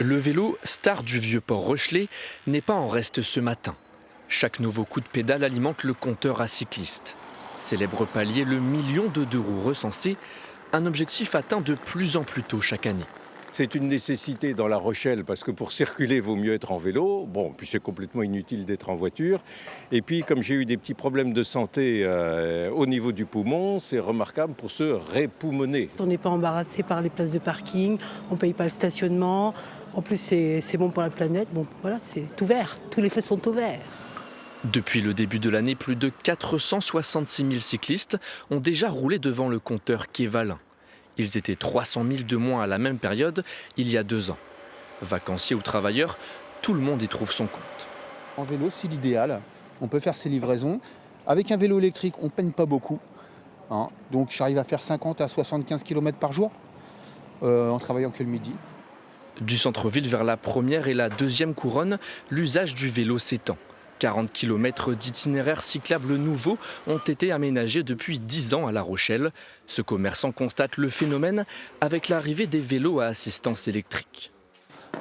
Le vélo, star du Vieux-Port Rochelais, n'est pas en reste ce matin. Chaque nouveau coup de pédale alimente le compteur à cyclistes. Célèbre palier le million de 2 roues recensées, un objectif atteint de plus en plus tôt chaque année. C'est une nécessité dans La Rochelle parce que pour circuler, il vaut mieux être en vélo. Bon, puis c'est complètement inutile d'être en voiture. Et puis, comme j'ai eu des petits problèmes de santé au niveau du poumon, c'est remarquable pour se répoumoner. On n'est pas embarrassé par les places de parking, on ne paye pas le stationnement. En plus, c'est bon pour la planète. Bon, voilà, c'est ouvert. Tous les feux sont ouverts. Depuis le début de l'année, plus de 466 000 cyclistes ont déjà roulé devant le compteur quai Valin. Ils étaient 300 000 de moins à la même période, il y a 2 ans. Vacanciers ou travailleurs, tout le monde y trouve son compte. En vélo, c'est l'idéal. On peut faire ses livraisons. Avec un vélo électrique, on ne peine pas beaucoup. Donc j'arrive à faire 50 à 75 km par jour en travaillant que le midi. Du centre-ville vers la première et la deuxième couronne, l'usage du vélo s'étend. 40 km d'itinéraires cyclables nouveaux ont été aménagés depuis 10 ans à La Rochelle. Ce commerçant constate le phénomène avec l'arrivée des vélos à assistance électrique.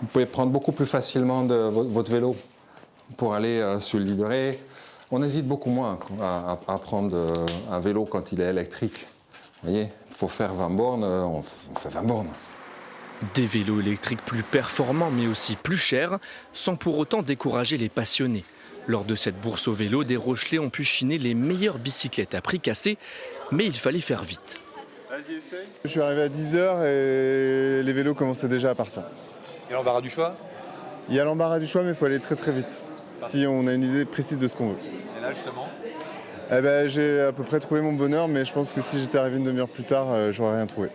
Vous pouvez prendre beaucoup plus facilement votre vélo pour aller sur l'île de Ré. On hésite beaucoup moins à prendre un vélo quand il est électrique. Vous voyez, il faut faire 20 bornes, on fait 20 bornes. Des vélos électriques plus performants mais aussi plus chers, sans pour autant décourager les passionnés. Lors de cette bourse au vélo, des Rochelais ont pu chiner les meilleures bicyclettes à prix cassé, mais il fallait faire vite. Vas-y, essaye. Je suis arrivé à 10h et les vélos commençaient déjà à partir. Et l'embarras du choix? Il y a l'embarras du choix, mais il faut aller très très vite, si on a une idée précise de ce qu'on veut. Et là, justement? J'ai à peu près trouvé mon bonheur, mais je pense que si j'étais arrivé une demi-heure plus tard, j'aurais rien trouvé.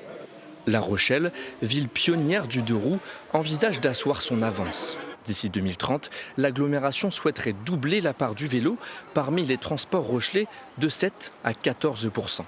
La Rochelle, ville pionnière du 2 roues, envisage d'asseoir son avance. D'ici 2030, l'agglomération souhaiterait doubler la part du vélo parmi les transports rochelais de 7 à 14 %.